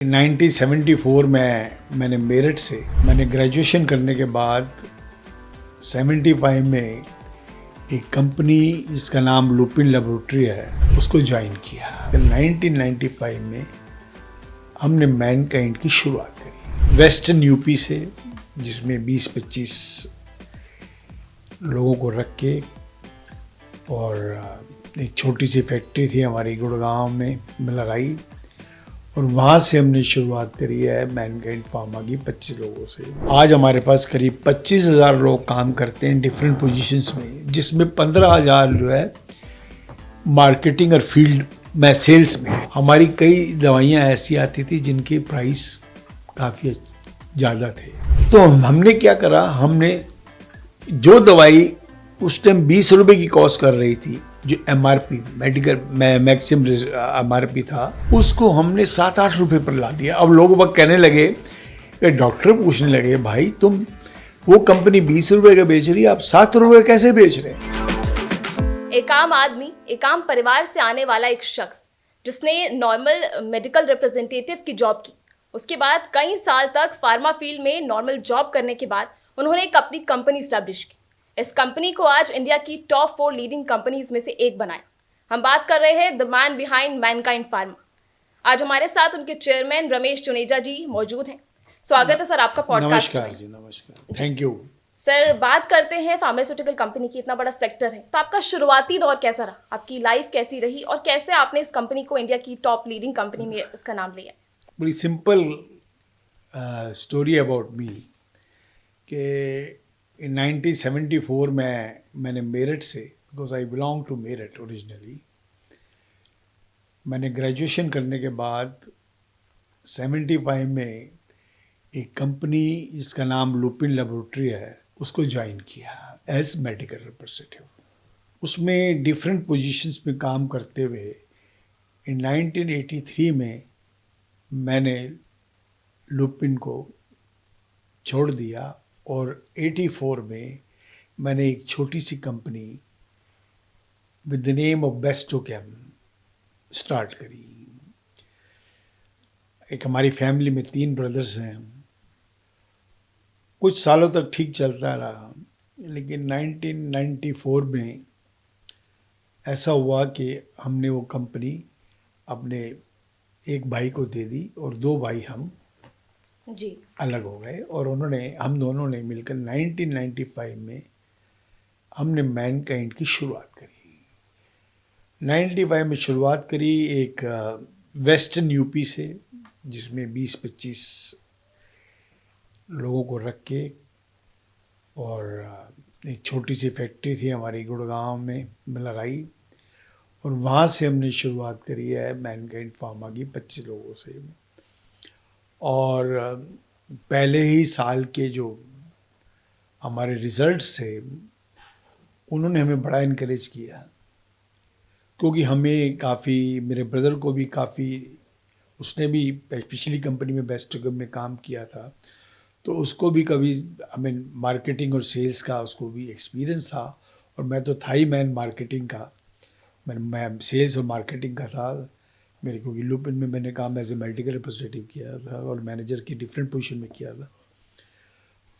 1974 में मैंने मेरठ से ग्रेजुएशन करने के बाद 75 में एक कंपनी जिसका नाम लुपिन लेबोरेटरी है उसको ज्वाइन किया। 1995 में हमने मैनकाइंड की शुरुआत करी वेस्टर्न यूपी से, जिसमें 20-25 लोगों को रख के, और एक छोटी सी फैक्ट्री थी हमारी गुड़गांव में लगाई, और वहाँ से हमने शुरुआत करी है मैनकाइंड फार्मा की 25 लोगों से। आज हमारे पास करीब 25,000 लोग काम करते हैं डिफरेंट पोजीशंस में, जिसमें 15,000 जो है मार्केटिंग और फील्ड में सेल्स में। हमारी कई दवाइयाँ ऐसी आती थी जिनके प्राइस काफ़ी ज़्यादा थे, तो हमने क्या करा, हमने जो दवाई उस टाइम 20 रुपये की कॉस्ट कर रही थी, जो MRP मेडिकल मैक्सिमम MRP था, उसको हमने 7-8 रुपये पर ला दिया। अब लोग वक्त कहने लगे, डॉक्टर पूछने लगे, भाई तुम वो कंपनी 20 रुपये का बेच रही है, आप 7 रुपये कैसे बेच रहे हैं? एक आम आदमी, एक आम परिवार से आने वाला एक शख्स जिसने नॉर्मल मेडिकल रिप्रेजेंटेटिव की जॉब की, उसके बाद कई साल तक फार्मा फील्ड में नॉर्मल जॉब करने के बाद उन्होंने एक अपनी कंपनी स्टैब्लिश की। इस कंपनी को आज इंडिया की टॉप 4 लीडिंग कंपनीज में से एक बनाया। हम बात कर रहे हैं the man behind Mankind pharma. आज हमारे साथ उनके चेयरमैन रमेश चुनेजा जी मौजूद हैं। स्वागत है सर आपका पॉडकास्ट में। नमस्कार जी, नमस्कार, थैंक यू। सर, बात करते हैं फार्मास्यूटिकल कंपनी की, इतना बड़ा सेक्टर है, तो आपका शुरुआती दौर कैसा रहा, आपकी लाइफ कैसी रही और कैसे आपने इस कंपनी को इंडिया की टॉप लीडिंग कंपनी में इसका नाम लिया? बड़ी सिंपल स्टोरी अबाउट मी कि in 1974 में मैंने मेरठ से, because I belong to Meerut originally, मैंने ग्रेजुएशन करने के बाद 75 में एक कंपनी जिसका नाम लुपिन लेबोरेटरी है उसको ज्वाइन किया एज मेडिकल रिप्रेजेंटेटिव। उसमें डिफरेंट पोजीशंस में काम करते हुए इन 1983 में मैंने लुपिन को छोड़ दिया, और 84 में मैंने एक छोटी सी company with the name of Bestochem start करी। एक हमारी फैमिली में 3 ब्रदर्स हैं। कुछ सालों तक ठीक चलता रहा, लेकिन 1994 में ऐसा हुआ कि हमने वो कंपनी अपने एक भाई को दे दी और 2 भाई हम जी अलग हो गए, और हम दोनों ने मिलकर 1995 में हमने मैनकाइंड की शुरुआत करी। 95 में शुरुआत करी एक वेस्टर्न यूपी से, जिसमें 20-25 लोगों को रख के, और एक छोटी सी फैक्ट्री थी हमारी गुड़गांव में लगाई, और वहाँ से हमने शुरुआत करी है मैनकाइंड फार्मा की 25 लोगों से। और पहले ही साल के जो हमारे रिजल्ट्स थे उन्होंने हमें बड़ा इनकरेज किया, क्योंकि हमें काफ़ी, मेरे ब्रदर को भी काफ़ी, उसने भी पिछली कंपनी में बेस्टोकेम में काम किया था, तो उसको भी कभी मार्केटिंग और सेल्स का उसको भी एक्सपीरियंस था, और मैं तो था ही मैन मार्केटिंग का, मैं सेल्स और मार्केटिंग का था मेरे, क्योंकि लुपिन में मैंने काम एज ए मेडिकल रिप्रेजेंटेटिव किया था और मैनेजर की डिफरेंट पोजीशन में किया था।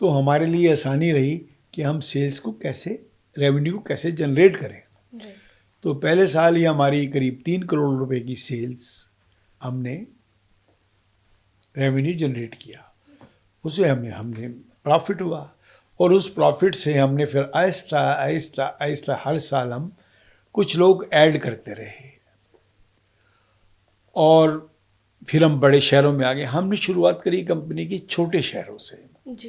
तो हमारे लिए आसानी रही कि हम सेल्स को कैसे, रेवेन्यू को कैसे जनरेट करें। तो पहले साल ही हमारी करीब 3 करोड़ रुपए की सेल्स हमने रेवेन्यू जनरेट किया, उसे हमने प्रॉफिट हुआ, और उस प्रॉफिट से हमने फिर आहिस्ता आहिस्ता आहिस्ता हर साल हम कुछ लोग ऐड करते रहे, और फिर हम बड़े शहरों में आ गए। हमने शुरुआत करी कंपनी की छोटे शहरों से। जी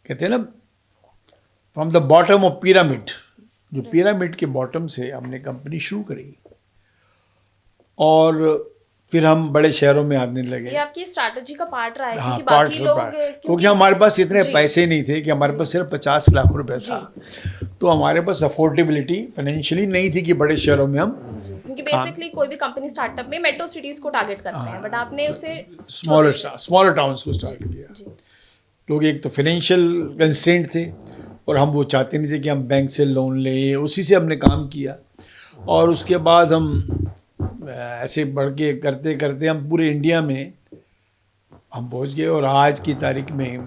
कहते हैं ना, from the bottom of pyramid, जो पिरामिड के बॉटम से हमने कंपनी शुरू करी, और फिर हम बड़े शहरों में आने लगे। ये आपकी स्ट्रैटेजी का पार्ट रहा है, हाँ, क्योंकि बाकी लोग, क्योंकि हमारे पास इतने पैसे नहीं थे, कि हमारे पास सिर्फ 50 लाख रुपए था, तो हमारे पास अफोर्डेबिलिटी फाइनेंशियली नहीं थी कि बड़े शहरों में हम, क्योंकि बेसिकली कोई भी कंपनी स्टार्टअप में मेट्रो सिटीज को टारगेट करते हैं, बट आपने उसे स्मॉलर टाउन्स को स्टार्ट किया, क्योंकि एक तो फाइनेंशियल कंस्ट्रेंट थे, और हम वो चाहते नहीं थे कि हम बैंक से लोन लें, उसी से हमने काम किया। और उसके बाद हम ऐसे बढ़ के करते करते हम पूरे इंडिया में हम पहुंच गए और आज की तारीख में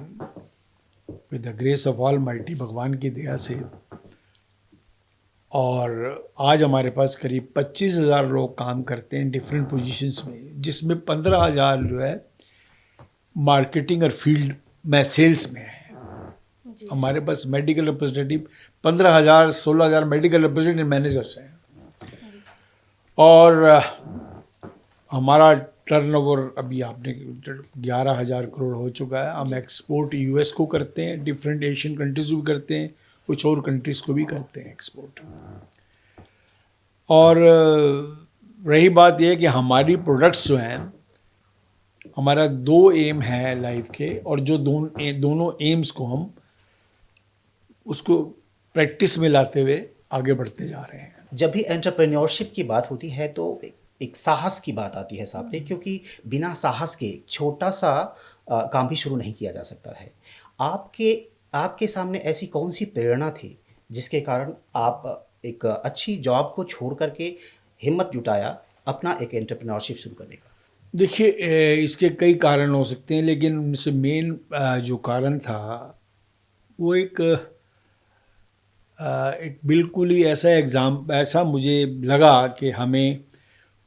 with the grace of all mighty, भगवान की दया से, और आज हमारे पास करीब 25,000 लोग काम करते हैं डिफरेंट पोजीशंस में, जिसमें 15,000 जो है मार्केटिंग और फील्ड में, सेल्स में है। हमारे पास medical representative 15,000 16,000 medical representative managers हैं। और हमारा टर्नओवर अभी आपने 11,000 करोड़ हो चुका है। हम एक्सपोर्ट यूएस को करते हैं, डिफरेंट एशियन कंट्रीज को भी करते हैं, कुछ और कंट्रीज़ को भी करते हैं एक्सपोर्ट। और रही बात यह कि हमारी प्रोडक्ट्स जो हैं, हमारा 2 एम है लाइफ के, और जो दोनों एम्स को हम उसको प्रैक्टिस में लाते हुए आगे बढ़ते जा रहे हैं। जब भी एंटरप्रेन्योरशिप की बात होती है तो एक साहस की बात आती है सामने, क्योंकि बिना साहस के छोटा सा काम भी शुरू नहीं किया जा सकता है। आपके सामने ऐसी कौन सी प्रेरणा थी जिसके कारण आप एक अच्छी जॉब को छोड़ करके हिम्मत जुटाया अपना एक एंटरप्रेन्योरशिप शुरू करने का? देखिए, इसके कई कारण हो सकते हैं, लेकिन उनसे मेन जो कारण था वो एक बिल्कुल ही ऐसा मुझे लगा कि हमें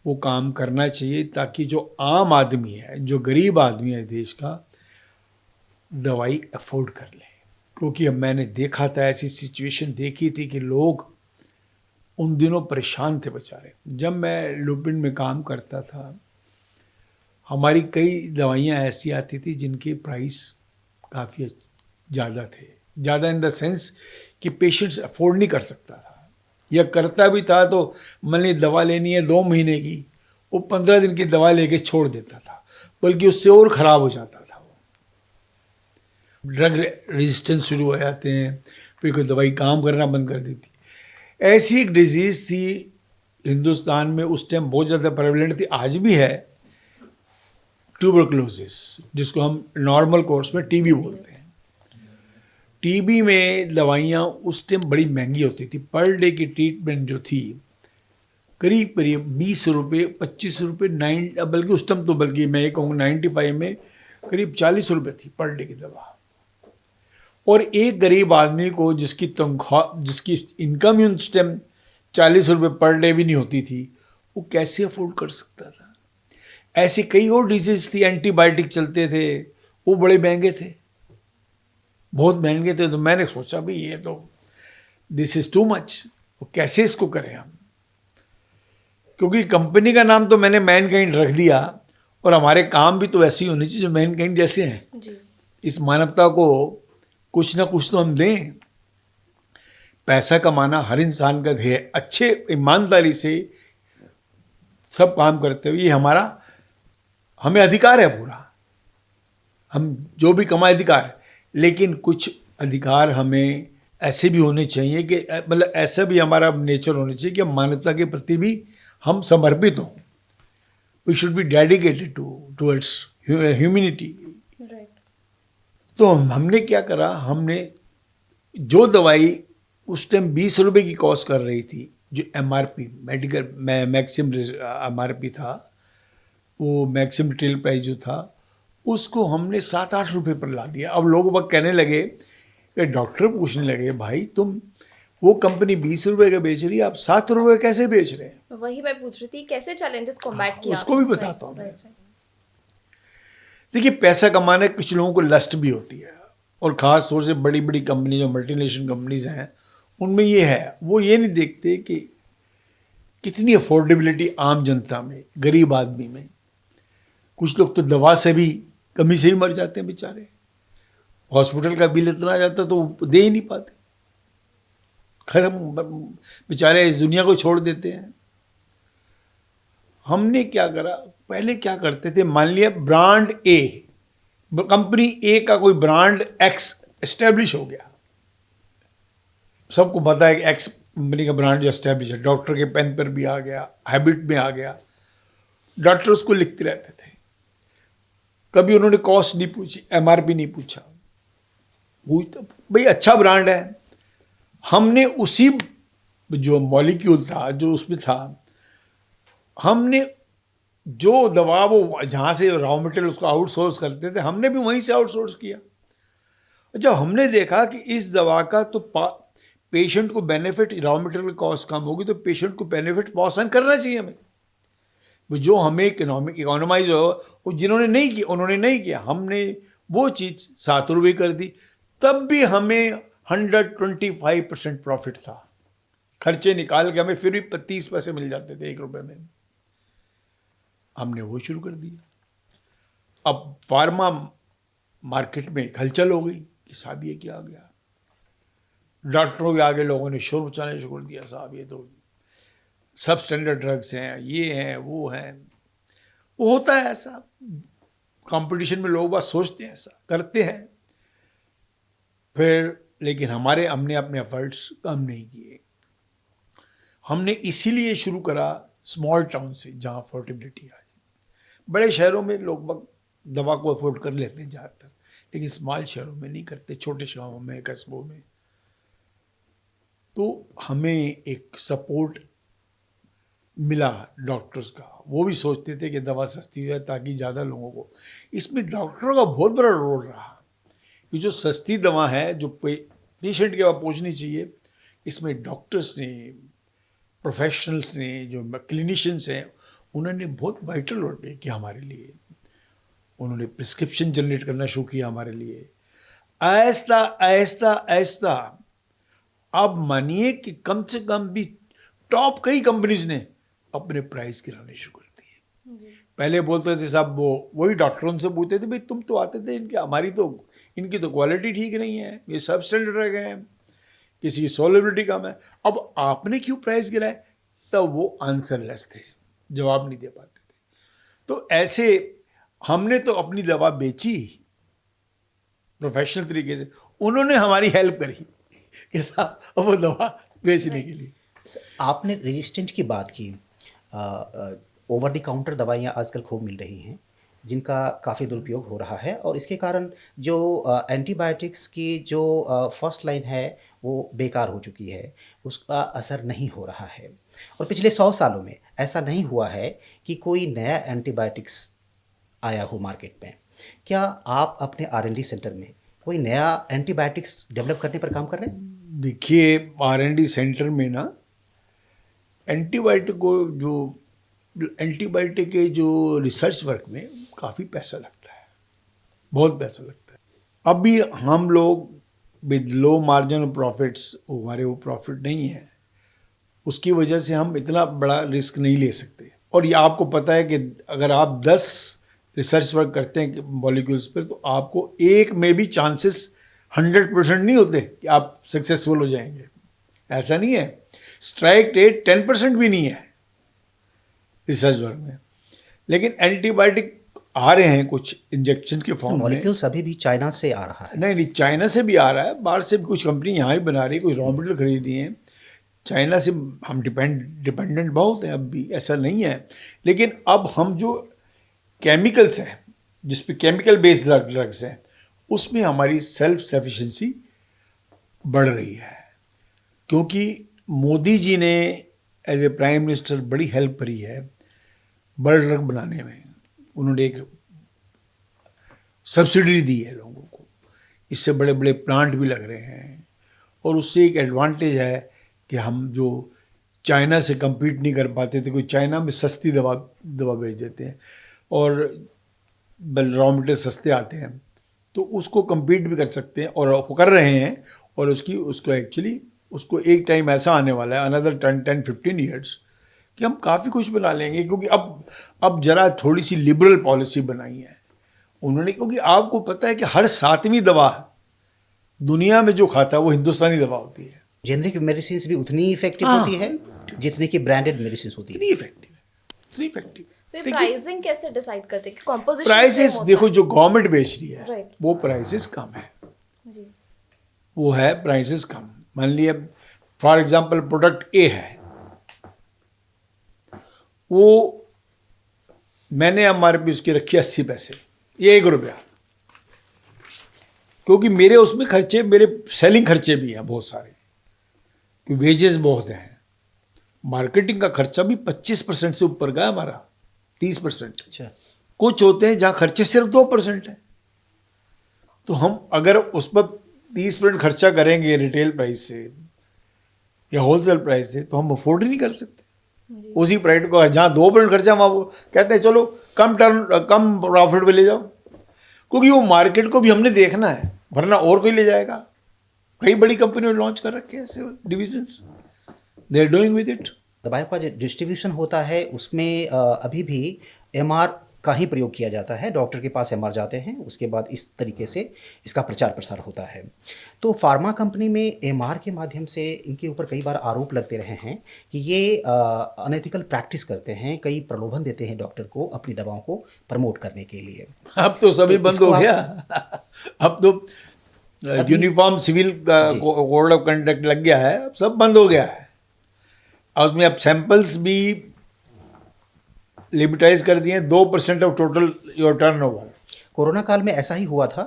वो काम करना चाहिए ताकि जो आम आदमी है, जो गरीब आदमी है देश का, दवाई अफोर्ड कर ले। क्योंकि अब मैंने देखा था, ऐसी सिचुएशन देखी थी कि लोग उन दिनों परेशान थे बेचारे। जब मैं लुपिन में काम करता था, हमारी कई दवाइयाँ ऐसी आती थी जिनके प्राइस काफ़ी ज़्यादा थे, ज़्यादा इन द सेंस कि पेशेंट्स अफोर्ड नहीं कर सकता था, या करता भी था तो मैंने दवा लेनी है 2 महीने की, वो 15 दिन की दवा लेके छोड़ देता था, बल्कि उससे और ख़राब हो जाता था। वो ड्रग रेजिस्टेंस शुरू हो जाते हैं, फिर कोई दवाई काम करना बंद कर देती। ऐसी एक डिजीज़ थी हिंदुस्तान में उस टाइम, बहुत ज़्यादा प्रेवलेंट थी, आज भी है, ट्यूबरकुलोसिस, जिसको हम नॉर्मल कोर्स में टीबी बोलते हैं। टीबी में दवाइयाँ उस टाइम बड़ी महंगी होती थी। पर डे की ट्रीटमेंट जो थी करीब 20 रुपये, 25 रुपये, बल्कि उस टाइम तो बल्कि मैं ये कहूँ 95 में करीब 40 रुपये थी पर डे की दवा। और एक गरीब आदमी को जिसकी तनख्वाह, जिसकी इनकम ही उस टाइम 40 रुपये पर डे भी नहीं होती थी, वो कैसे अफोर्ड कर सकता था। ऐसी कई और डिजीज़ थी, एंटीबायोटिक चलते थे, वो बड़े महंगे थे, बहुत महंगे थे। तो मैंने सोचा भी ये तो दिस इज़ टू मच, कैसे इसको करें हम। क्योंकि कंपनी का नाम तो मैंने मैनकाइंड रख दिया, और हमारे काम भी तो वैसे ही होने चाहिए जो मैनकाइंड जैसे हैं जी। इस मानवता को कुछ ना कुछ तो हम दें। पैसा कमाना हर इंसान का ध्येय, अच्छे ईमानदारी से सब काम करते हुए, ये हमें अधिकार है पूरा, हम जो भी कमाए अधिकार है। लेकिन कुछ अधिकार हमें ऐसे भी होने चाहिए कि मतलब ऐसा भी हमारा नेचर होना चाहिए कि मानवता के प्रति भी हम समर्पित हों। We should be dedicated towards humanity. तो हमने क्या करा, हमने जो दवाई उस टाइम 20 रुपये की कॉस्ट कर रही थी, जो MRP मेडिकल मैक्सिमम MRP था, वो मैक्सिमम रिटेल प्राइस जो था, उसको हमने 7-8 रुपये पर ला दिया। अब लोग बाग कहने लगे कि डॉक्टर पूछने लगे, भाई तुम वो कंपनी 20 रुपये का बेच रही है, आप 7 रुपये कैसे बेच रहे हैं? वही मैं पूछ रही थी, कैसे चैलेंजेस कॉम्बैट किया? उसको भी बताता हूँ मैं। देखिए, पैसा कमाने कुछ लोगों को लस्ट भी होती है, और ख़ास तौर से बड़ी बड़ी कंपनी जो मल्टीनेशनल कंपनीज हैं, उनमें ये है, वो ये नहीं देखते कि कितनी अफोर्डेबिलिटी आम जनता में, गरीब आदमी में। कुछ लोग तो दवा से भी, कमी से ही मर जाते हैं बेचारे। हॉस्पिटल का बिल इतना आ जाता तो दे ही नहीं पाते, खैर बेचारे इस दुनिया को छोड़ देते हैं। हमने क्या करा, पहले क्या करते थे, मान लिया ब्रांड ए, कंपनी ए का कोई ब्रांड एक्स एस्टेब्लिश हो गया, सबको पता है कि एक्स कंपनी का ब्रांड जो एस्टेब्लिश है, डॉक्टर के पेन पर भी आ गया, हैबिट में आ गया, डॉक्टर उसको लिखते रहते थे। कभी उन्होंने कॉस्ट नहीं पूछी, MRP नहीं पूछा, भाई अच्छा ब्रांड है। हमने उसी जो मॉलिक्यूल था, जो उसमें था, हमने जो दवा वो जहाँ से रॉ मटेरियल उसको आउटसोर्स करते थे, हमने भी वहीं से आउटसोर्स किया। जब हमने देखा कि इस दवा का तो पेशेंट को बेनिफिट, रॉ मटेरियल कॉस्ट कम होगी तो पेशेंट को बेनिफिट पास ऑन करना चाहिए हमें। वो जो हमें इकोनॉमाइज हो, वो जिन्होंने नहीं किया उन्होंने नहीं किया, हमने वो चीज़ 7 रुपये कर दी, तब भी हमें 125% प्रॉफिट था। खर्चे निकाल के हमें फिर भी 30 पैसे मिल जाते थे 1 रुपये में। हमने वो शुरू कर दिया। अब फार्मा मार्केट में एक हलचल हो गई कि साहब ये क्या आ गया, डॉक्टरों के आगे लोगों ने शोर मचाने शुरू कर दिया, साहब ये तो सब स्टैंडर्ड ड्रग्स हैं, ये हैं वो हैं। वो होता है ऐसा, कंपटीशन में लोग बात सोचते हैं, ऐसा करते हैं। फिर लेकिन हमने अपने एफर्ट्स कम नहीं किए। हमने इसीलिए शुरू करा स्मॉल टाउन से, जहाँ अफोर्डेबिलिटी आ जाए। बड़े शहरों में लोग दवा को अफोर्ड कर लेते हैं ज़्यादातर, लेकिन स्मॉल शहरों में नहीं करते, छोटे शहरों में, कस्बों में। तो हमें एक सपोर्ट मिला डॉक्टर्स का। वो भी सोचते थे कि दवा सस्ती है ताकि ज़्यादा लोगों को, इसमें डॉक्टरों का बहुत बड़ा रोल रहा। ये जो सस्ती दवा है जो पेशेंट के पास पहुंचनी चाहिए, इसमें डॉक्टर्स ने, प्रोफेशनल्स ने, जो क्लिनिशियंस हैं, उन्होंने बहुत वाइटल रोल प्ले किया हमारे लिए। उन्होंने प्रिस्क्रिप्शन जनरेट करना शुरू किया हमारे लिए। आहिस्ता आहिस्ता आहिस्ता अब मानिए कि कम से कम भी टॉप कई कंपनीज ने अपने प्राइस गिराने शुरू कर दिए। पहले बोलते थे साहब, वही डॉक्टरों से पूछते थे, भाई तुम तो आते थे, इनकी तो क्वालिटी ठीक नहीं है, ये सब स्टैंडर्ड रह गए हैं, किसी की सोलेबिलिटी कम है, अब आपने क्यों प्राइस गिराए? तब वो आंसरलेस थे, जवाब नहीं दे पाते थे। तो ऐसे हमने तो अपनी दवा बेची प्रोफेशनल तरीके से, उन्होंने हमारी हेल्प करी कि साहब वो दवा बेचने के लिए। आपने रेजिस्टेंट की बात की। ओवर द काउंटर दवाइयाँ आजकल खूब मिल रही हैं जिनका काफ़ी दुरुपयोग हो रहा है, और इसके कारण जो एंटीबायोटिक्स की जो फर्स्ट लाइन है वो बेकार हो चुकी है, उसका असर नहीं हो रहा है। और पिछले 100 सालों में ऐसा नहीं हुआ है कि कोई नया एंटीबायोटिक्स आया हो मार्केट में। क्या आप अपने R&D सेंटर में कोई नया एंटीबायोटिक्स डेवलप करने पर काम कर रहे हैं? देखिए, R&D सेंटर में ना एंटीबायोटिक के जो रिसर्च वर्क में काफ़ी पैसा लगता है, बहुत पैसा लगता है। अभी हम लोग with low margin of profits, हमारे वो प्रॉफिट नहीं है, उसकी वजह से हम इतना बड़ा रिस्क नहीं ले सकते। और ये आपको पता है कि अगर आप 10 रिसर्च वर्क करते हैं मॉलिक्यूल्स पर, तो आपको एक में भी चांसेस 100% नहीं होते कि आप सक्सेसफुल हो जाएंगे। ऐसा नहीं है, स्ट्राइक रेट 10% भी नहीं है रिसर्च वर्क में। लेकिन एंटीबायोटिक आ रहे हैं कुछ इंजेक्शन के फॉर्म में। मॉलिक्यूल्स अभी भी चाइना से आ रहा है। नहीं, चाइना से भी आ रहा है, बाहर से भी कुछ कंपनी यहाँ ही बना रही है, कुछ रॉ मटेरियल खरीद रही है। चाइना से हम डिपेंडेंट बहुत हैं अब भी, ऐसा नहीं है। लेकिन अब हम जो केमिकल्स हैं, जिस पे केमिकल बेस्ड ड्रग्स हैं, उसमें हमारी सेल्फ सफिशिएंसी बढ़ रही है, क्योंकि मोदी जी ने एज ए प्राइम मिनिस्टर बड़ी हेल्प करी है बड़े ड्रग बनाने में। उन्होंने एक सब्सिडी दी है लोगों को, इससे बड़े बड़े प्लांट भी लग रहे हैं। और उससे एक एडवांटेज है कि हम जो चाइना से compete नहीं कर पाते थे, कोई चाइना में सस्ती दवा भेज देते हैं और रॉ मटेरियल सस्ते आते हैं, तो उसको compete भी कर सकते हैं और कर रहे हैं। और उसको एक टाइम ऐसा आने वाला है, अनदर 10-15 ईयर्स, कि हम काफ़ी कुछ बना लेंगे। क्योंकि अब जरा थोड़ी सी लिबरल पॉलिसी बनाई है उन्होंने, क्योंकि आपको पता है कि हर 7वीं दवा दुनिया में जो खाता है वो हिंदुस्तानी दवा होती है। जेनरिक मेडिसिन भी उतनी इफेक्टिव होती है जितनी कि ब्रांडेड मेडिसिन होती है। इतनी इफेक्टिव। तो प्राइसिंग कैसे डिसाइड करते हैं? कंपोजिशन प्राइसेस देखो, जो गवर्नमेंट बेच रही है Right. वो प्राइसेस कम है, जी, वो है प्राइसेस कम। मान लिया फॉर एग्जांपल प्रोडक्ट ए है, वो मैंने MRP उसकी रखी 80 पैसे, ये 1 रुपया, क्योंकि मेरे उसमें खर्चे, मेरे सेलिंग खर्चे भी हैं बहुत सारे, वेजेस बहुत हैं, मार्केटिंग का खर्चा भी 25% से ऊपर का है हमारा। 30%। अच्छा। कुछ होते हैं जहाँ खर्चे सिर्फ 2% है। तो हम अगर उस पर 30% खर्चा करेंगे रिटेल प्राइस से या होलसेल प्राइस से, तो हम अफोर्ड ही नहीं कर सकते उसी प्राइस को। जहाँ 2% खर्चा, वहाँ वो कहते हैं चलो कम प्रॉफिट पे ले जाओ, क्योंकि वो मार्केट को भी हमने देखना है, वरना और कोई ले जाएगा। कई बड़ी कंपनियों ने लॉन्च कर रखे हैं ऐसे divisions, they are doing with it. दवाइयों का जो डिस्ट्रीब्यूशन होता है उसमें अभी भी एमआर का ही प्रयोग किया जाता है। डॉक्टर के पास एमआर जाते हैं, उसके बाद इस तरीके से इसका प्रचार प्रसार होता है। तो फार्मा कंपनी में एमआर के माध्यम से इनके ऊपर कई बार आरोप लगते रहे हैं कि ये अनएथिकल प्रैक्टिस करते हैं, कई प्रलोभन देते हैं डॉक्टर को अपनी दवाओं को प्रमोट करने के लिए। अब तो सभी तो बंद इसको हो आप- गया। अब तो uniform civil code of conduct लग गया है, अब सब बंद हो गया है। और उसमें अब सैंपल्स भी लिमिटाइज कर दिए, 2% of total your turnover. Corona काल में ऐसा ही हुआ था।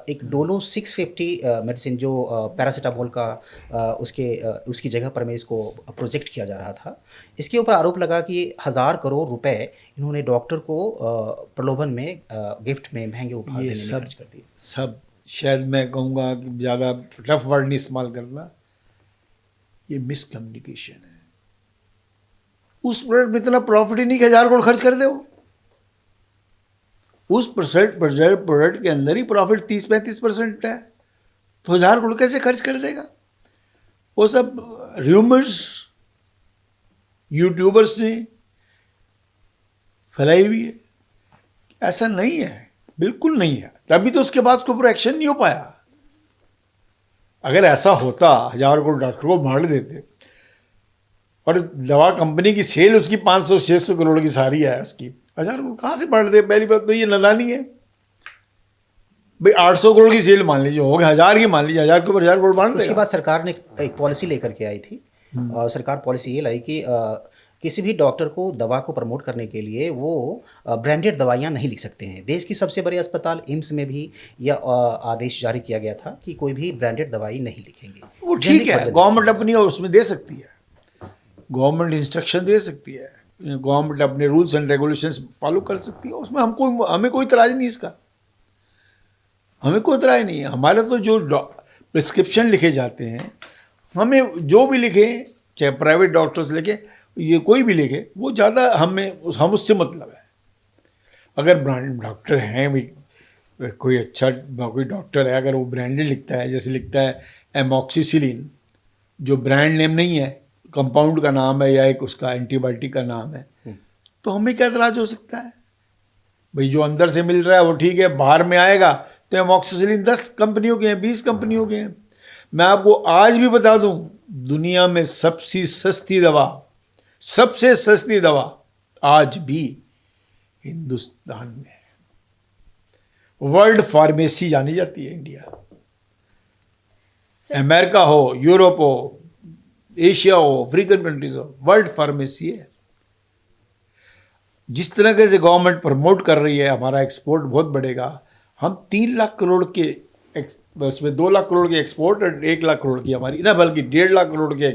एक डोलो 650 मेडिसिन जो पैरासीटामोल का उसकी जगह पर में इसको प्रोजेक्ट किया जा रहा था। इसके ऊपर आरोप लगा कि 1000 करोड़ रुपए इन्होंने डॉक्टर को प्रलोभन में गिफ्ट में महंगे उपहार ये देने में सब खर्च कर दिए। सब शायद मैं कहूँगा कि ज़्यादा टफ वर्ड नहीं इस्तेमाल करना, ये मिसकम्युनिकेशन है। उस प्रोडक्ट में इतना प्रॉफिट ही नहीं कि 1000 करोड़ खर्च कर दे वो। उस प्रोडक्ट के अंदर ही प्रॉफिट 30-35% है, तो 1000 करोड़ कैसे खर्च कर देगा? वो सब र्यूमर्स यूट्यूबर्स ने फैलाई हुई है। ऐसा नहीं है, बिल्कुल नहीं है। तभी तो उसके बाद उसके ऊपर एक्शन नहीं हो पाया। अगर ऐसा होता 1000 करोड़ डॉक्टर को मार देते, और दवा कंपनी की सेल उसकी 500-600 करोड़ की सारी है, उसकी 1000 करोड़ कहाँ से बढ़ दे? पहली बात तो ये नादानी है भाई। 800 करोड़ की सेल मान लीजिए, हो गया 1000 की, मान लीजिए 1000 के ऊपर 1000 करोड़ बांट उसके देगा। बाद सरकार ने एक पॉलिसी लेकर के आई थी। सरकार पॉलिसी ये लाई कि किसी भी डॉक्टर को दवा को प्रमोट करने के लिए वो ब्रांडेड दवाइयाँ नहीं लिख सकते हैं। देश की सबसे बड़ी अस्पताल एम्स में भी यह आदेश जारी किया गया था कि कोई भी ब्रांडेड दवाई नहीं लिखेंगे। वो ठीक है, गवर्नमेंट अपनी और उसमें दे सकती है, गवर्नमेंट इंस्ट्रक्शन दे सकती है, गवर्नमेंट अपने रूल्स एंड रेगुलेशंस फॉलो कर सकती है, उसमें हमें कोई इतराज नहीं। इसका हमें कोई इतराज नहीं है। हमारे तो जो प्रिस्क्रिप्शन लिखे जाते हैं, हमें जो भी लिखे, चाहे प्राइवेट डॉक्टर्स लिखे, ये कोई भी लिखे, वो ज़्यादा हम उससे मतलब है। अगर ब्रांड डॉक्टर हैं भी, कोई अच्छा कोई डॉक्टर है, अगर वो ब्रांडेड लिखता है, जैसे लिखता है एमॉक्सिसिलिन, जो ब्रांड नेम नहीं है, कंपाउंड का नाम है या एक उसका एंटीबायोटिक का नाम है, तो हमें क्या एतराज हो सकता है? भाई जो अंदर से मिल रहा है वो ठीक है, बाहर में आएगा तो एमॉक्सिसिलिन 10 कंपनियों के हैं, 20 कंपनियों के हैं। मैं आपको आज भी बता दूं, दुनिया में सबसे सस्ती दवा आज भी हिंदुस्तान में है। वर्ल्ड फार्मेसी जानी जाती है इंडिया। अमेरिका हो, यूरोप हो, एशिया हो, अफ्रीकन कंट्रीज हो, वर्ल्ड फार्मेसी है। जिस तरह से गवर्नमेंट प्रमोट कर रही है, हमारा एक्सपोर्ट बहुत बढ़ेगा। हम 3 लाख करोड़ के उसमें 2 लाख करोड़ के एक्सपोर्ट और 1 लाख करोड़ की हमारी ना, बल्कि 1.5 लाख करोड़ के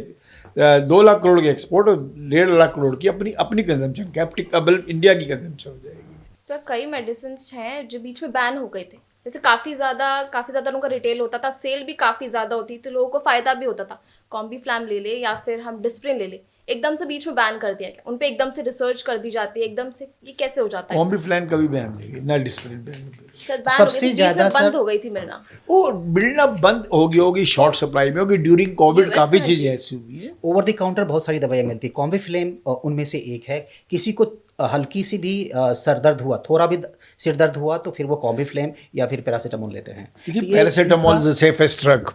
2 लाख करोड़ के एक्सपोर्ट और 1.5 लाख करोड़ की अपनी कंजम्पशन, कैपिटल इंडिया की कंजम्पशन हो जाएगी। सर कई मेडिसिन हैं जो बीच में बैन हो गए थे, जैसे काफ़ी ज़्यादा उनका रिटेल होता था, सेल भी काफ़ी ज़्यादा होती थी, लोगों को फ़ायदा भी होता था। कॉम्बीफ्लैम ले ले या फिर हम डिस्प्रिन ले ले, एकदम से बीच में बैन कर दिया गया, उन पे एकदम से रिसर्च कर दी जाती है, एकदम से ये कैसे हो जाता है? कॉम्बीफ्लैन कभी बैन नहीं हुई, ना डिस्प्रिन बैन। सर बैन सबसे हो गई थी, ज्यादा बीच में बंद सर- हो गई थी मिलना। वो मिलना बंद होगी शॉर्ट सप्लाई में, होगी ड्यूरिंग कोविड। US काफ़ी में चीज़ें ऐसी हुई है। ओवर द काउंटर बहुत सारी दवाइयाँ मिलती है, कॉम्बीफ्लेम उनमें से एक है। किसी को हल्की सी भी सर दर्द हुआ, थोड़ा भी सिर दर्द हुआ, तो फिर वो कॉम्बीफ्लेम या फिर पैरासीटामोल लेते हैं। देखिए, तो ये पैरासीटामोल इनका- is the safest drug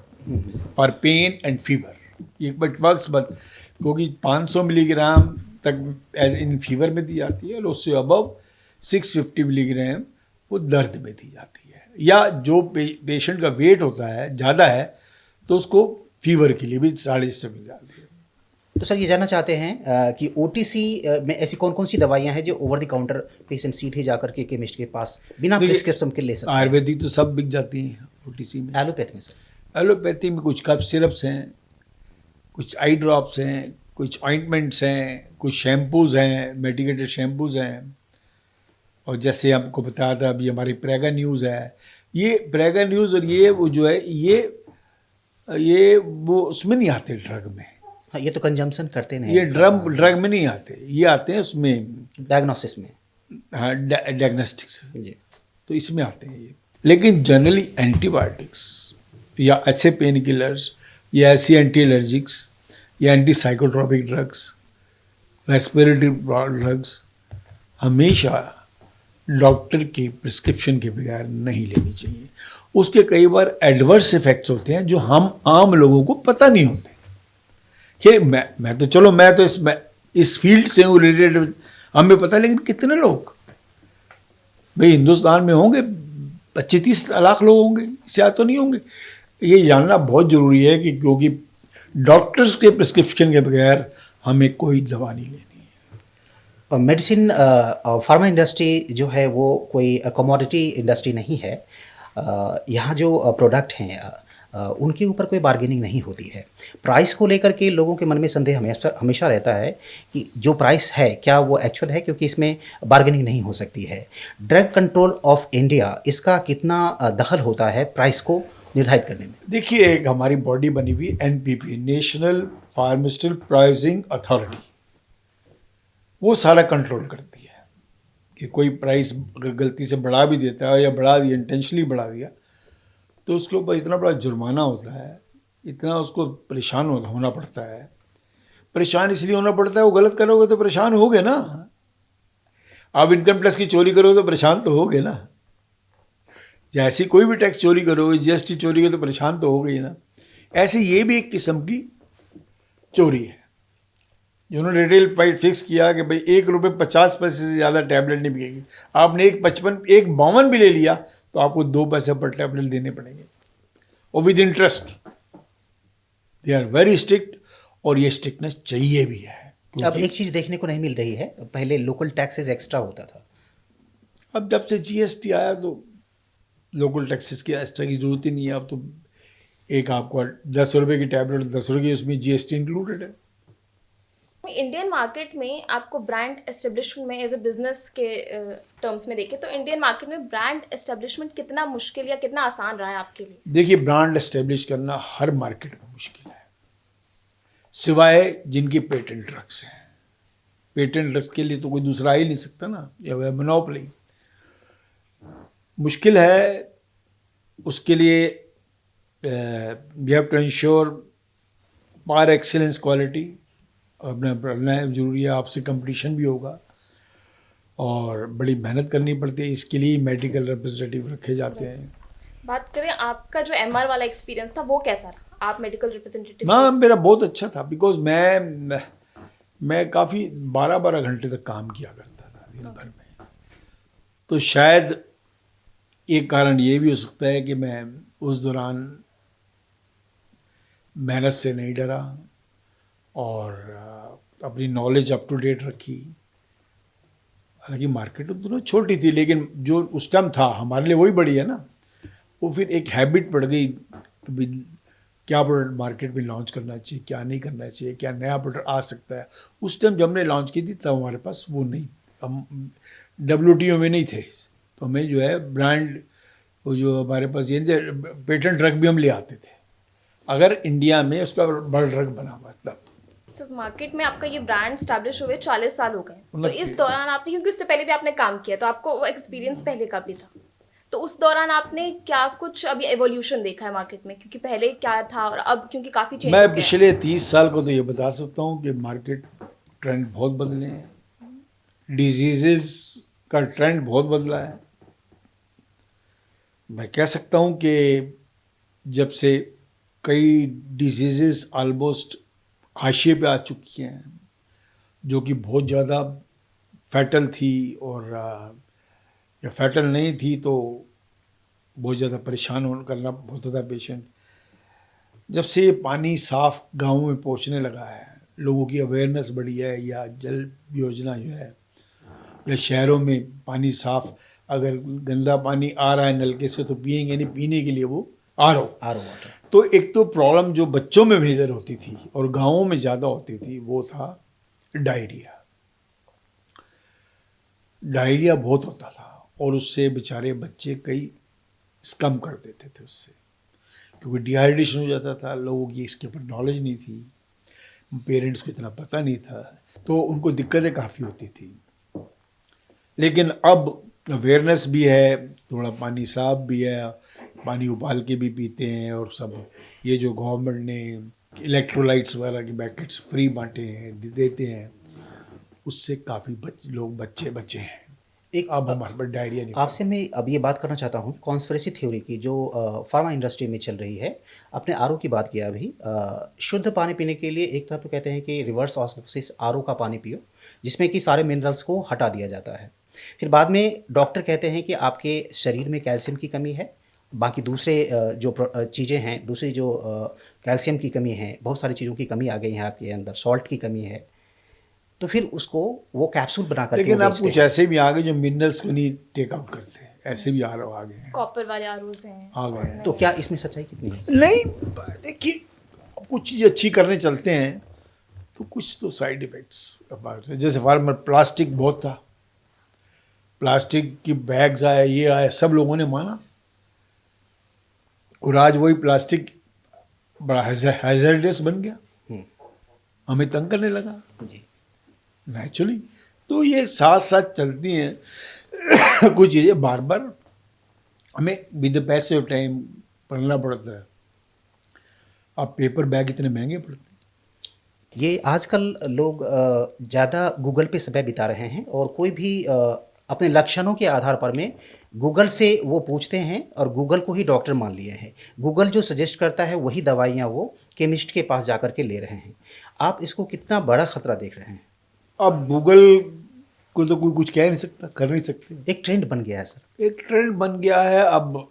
for pain and fever. ये बट वर्क्स, बट क्योंकि 500 मिलीग्राम तक एज इन फीवर में दी जाती है, और उससे अबव 650 मिलीग्राम वो दर्द में दी जाती है। या जो पेशेंट का वेट होता है ज़्यादा है, तो उसको फीवर के लिए भी 650 मिल जाती है। तो सर ये जानना चाहते हैं कि ओटीसी में ऐसी कौन कौन सी दवाइयाँ हैं जो ओवर द काउंटर पेशेंट सीधे जाकर के केमिस्ट के पास बिना देखिए, प्रिस्क्रिप्शन के ले सकते हैं? आयुर्वेदिक तो सब बिक जाती हैं ओटीसी में। एलोपैथ में सर? एलोपैथी में कुछ कफ सिरप्स हैं, कुछ आई ड्रॉप्स हैं, कुछ ऑइंटमेंट्स हैं, कुछ शैम्पूज़ हैं, मेडिकेटेड शैम्पूज़ हैं, और जैसे आपको बताया था अभी हमारी प्रेगा न्यूज़ है, ये प्रेगा न्यूज़ और ये वो जो है ये वो उसमें नहीं आते ड्रग में, हाँ, ये तो कंजम्पशन करते नहीं, ये ड्रग में नहीं आते, ये आते हैं उसमें डायग्नोसिस में। हाँ डायग्नोस्टिक्स, जी। तो इसमें आते हैं ये। लेकिन जनरली एंटीबायोटिक्स या ऐसे पेन किलर्स या ऐसी एंटी एलर्जिक्स या anti psychotropic drugs, respiratory drugs हमेशा डॉक्टर की प्रिस्क्रिप्शन के बगैर नहीं लेनी चाहिए। उसके कई बार एडवर्स इफेक्ट्स होते हैं जो हम आम लोगों को पता नहीं होते। कि मैं तो चलो मैं तो इस फील्ड से हूँ रिलेटेड, हमें पता है, लेकिन कितने लोग भाई हिंदुस्तान में होंगे, 25-30 लाख लोग होंगे, इससे ज़्यादा तो नहीं होंगे। ये जानना बहुत ज़रूरी है कि क्योंकि डॉक्टर्स के प्रिस्क्रिप्शन के बगैर हमें कोई दवा नहीं लेनी। मेडिसिन फार्मा इंडस्ट्री जो है वो कोई कमोडिटी इंडस्ट्री नहीं है। यहाँ जो प्रोडक्ट हैं उनके ऊपर कोई बार्गेनिंग नहीं होती है। प्राइस को लेकर के लोगों के मन में संदेह हमेशा रहता है कि जो प्राइस है क्या वो एक्चुअल है, क्योंकि इसमें बार्गेनिंग नहीं हो सकती है। ड्रग कंट्रोल ऑफ इंडिया इसका कितना दखल होता है प्राइस को निर्धारित करने में? देखिए, एक हमारी बॉडी बनी हुई NPP, national pharmaceutical pricing authority, वो सारा कंट्रोल करती है कि कोई प्राइस अगर गलती से बढ़ा भी देता है या बढ़ा दिया, इंटेंशनली बढ़ा दिया, तो उसके ऊपर इतना बड़ा जुर्माना होता है, इतना उसको परेशान होना पड़ता है। परेशान इसलिए होना पड़ता है, वो गलत करोगे तो परेशान होगे ना। आप इनकम टैक्स की चोरी करोगे तो परेशान तो होगे ना। जैसी कोई भी टैक्स चोरी करोगे, जीएसटी चोरी करोगे तो परेशान तो होगे ही ना। ऐसे ये भी एक किस्म की चोरी है। जिन्होंने रिटेल प्राइस फिक्स किया कि भाई 1 रुपये 50 पैसे से ज़्यादा टैबलेट नहीं बिकेगी, आपने 1.52 भी ले लिया तो आपको 2 पैसे पर टैबलेट देने पड़ेंगे, और with interest. They are very strict, और ये स्ट्रिक्टनेस चाहिए भी है। अब एक चीज़ देखने को नहीं मिल रही है, पहले लोकल टैक्सेस एक्स्ट्रा होता था, अब जब से जीएसटी आया तो लोकल टैक्सेस की एक्स्ट्रा की जरूरत ही नहीं है। अब तो एक आपको 10 रुपये की टैबलेट 10 रुपये, उसमें जीएसटी इंक्लूडेड है। इंडियन मार्केट में आपको ब्रांड एस्टेब्लिशमेंट में एज ए बिजनेस के टर्म्स में देखें तो इंडियन मार्केट में ब्रांड एस्टेब्लिशमेंट कितना मुश्किल या कितना आसान रहा है आपके लिए? देखिए, ब्रांड एस्टेब्लिश करना हर मार्केट में मुश्किल है, सिवाय जिनकी पेटेंट ड्रग्स हैं। पेटेंट ड्रग्स के लिए तो कोई दूसरा आ ही नहीं सकता ना, या वह मोनोपोली। मुश्किल है, उसके लिए we have to ensure par excellence quality, अपना पढ़ना है ज़रूरी है। आपसे कंपटीशन भी होगा और बड़ी मेहनत करनी पड़ती है, इसके लिए मेडिकल रिप्रेजेंटेटिव रखे जाते हैं। बात करें आपका जो एमआर वाला एक्सपीरियंस था वो कैसा रहा? आप मेडिकल रिप्रेजेंटेटिव हाँ, मेरा बहुत अच्छा था, बिकॉज मैं काफ़ी 12-12 घंटे तक काम किया करता था दिन भर में। तो शायद एक कारण ये भी हो सकता है कि मैं उस दौरान मेहनत से नहीं डरा और अपनी नॉलेज अप टू डेट रखी। हालांकि मार्केट तो दोनों छोटी थी, लेकिन जो उस टाइम था हमारे लिए वही बड़ी है ना। वो फिर एक हैबिट पड़ गई कि भाई क्या प्रोडक्ट मार्केट में लॉन्च करना चाहिए, क्या नहीं करना चाहिए, क्या नया प्रोडक्ट आ सकता है। उस टाइम जब हमने लॉन्च की थी तब हमारे पास वो नहीं, हम WTO में नहीं थे, तो हमें जो है ब्रांड, वो जो हमारे पास ये पेटेंट ड्रग भी हम ले आते थे अगर इंडिया में उसका बड़ा ड्रग बना हुआ तब। तो मार्केट में आपका ये ब्रांड स्टैब्लिश हुए 40 साल हो गए, तो इस दौरान आपने, क्योंकि उससे पहले भी आपने काम किया तो आपको वो एक्सपीरियंस पहले का भी था, तो उस दौरान आपने क्या कुछ अभी एवोल्यूशन देखा है मार्केट में? क्योंकि पहले क्या था और अब क्योंकि काफ़ी चेंज हो गया है। मैं पिछले 30 साल को तो ये बता सकता हूँ कि मार्केट ट्रेंड बहुत बदले हैं, डिजीज़ का ट्रेंड बहुत बदला है। मैं कह सकता हूँ कि जब से कई डिजीज़ ऑलमोस्ट हाशिए पे आ चुकी हैं, जो कि बहुत ज़्यादा फैटल थी, और या फैटल नहीं थी तो बहुत ज़्यादा परेशान करना होता था पेशेंट। जब से ये पानी साफ गाँव में पहुंचने लगा है, लोगों की अवेयरनेस बढ़ी है, या जल योजना जो है, या शहरों में पानी साफ, अगर गंदा पानी आ रहा है नलके से तो पिएंगे नहीं, पीने के लिए वो आरओ वाटर। तो एक तो प्रॉब्लम जो बच्चों में मेजर होती थी और गाँवों में ज़्यादा होती थी वो था डायरिया। डायरिया बहुत होता था और उससे बेचारे बच्चे कई स्कम कर देते थे उससे, क्योंकि डिहाइड्रेशन हो जाता था। लोगों की इसके ऊपर नॉलेज नहीं थी, पेरेंट्स को इतना पता नहीं था, तो उनको दिक्कतें काफ़ी होती थी। लेकिन अब अवेयरनेस भी है, थोड़ा पानी साफ भी है, पानी उबाल के भी पीते हैं, और सब ये जो गवर्नमेंट ने इलेक्ट्रोलाइट्स वगैरह के पैकेट्स फ्री बांटे हैं, देते हैं, उससे काफ़ी लोग बच्चे बचे हैं। अब हमारे पास डायरिया नहीं। आपसे मैं अब ये बात करना चाहता हूँ कॉन्स्पिरेसी थ्योरी की जो फार्मा इंडस्ट्री में चल रही है। आपने आरओ की बात किया अभी। शुद्ध पानी पीने के लिए एक तरफ तो कहते हैं कि रिवर्स ऑस्मोसिस आरओ का पानी पियो, जिसमें कि सारे मिनरल्स को हटा दिया जाता है। फिर बाद में डॉक्टर कहते हैं कि आपके शरीर में कैल्शियम की कमी है, बाकी दूसरे जो चीज़ें हैं, दूसरी जो कैल्शियम की कमी है, बहुत सारी चीज़ों की कमी आ गई है आपके अंदर, सॉल्ट की कमी है, तो फिर उसको वो कैप्सूल बना करके लेकिन वो अब बेचते कुछ हैं। ऐसे भी आ गए जो मिनरल्स को नहीं टेक आउट करते हैं, ऐसे भी आ गए हैं, कॉपर वाले आरओज हैं। आ गए हैं। तो क्या इसमें सच्चाई कितनी है? नहीं, देखिए, कुछ चीज़ अच्छी करने चलते हैं तो कुछ तो साइड इफेक्ट्स, जैसे फार्मर प्लास्टिक बहुत था, प्लास्टिक की बैग्स आए, ये आए, सब लोगों ने माना, और आज वही प्लास्टिक बड़ा हैजर्डस बन गया, हमें तंग करने लगा जी। नेचुरली। तो ये साथ साथ चलती हैं कुछ चीज़ें, बार बार हमें विद द पैसे ऑफ टाइम पढ़ना पड़ता है। अब पेपर बैग इतने महंगे पड़ते हैं। ये आजकल लोग ज़्यादा गूगल पे समय बिता रहे हैं, और कोई भी अपने लक्षणों के आधार पर में गूगल से वो पूछते हैं, और गूगल को ही डॉक्टर मान लिए हैं। गूगल जो सजेस्ट करता है वही दवाइयाँ वो केमिस्ट के पास जाकर के ले रहे हैं। आप इसको कितना बड़ा खतरा देख रहे हैं? अब गूगल को तो कोई कुछ कह नहीं सकता, कर नहीं सकते। एक ट्रेंड बन गया है सर। एक ट्रेंड बन गया है। अब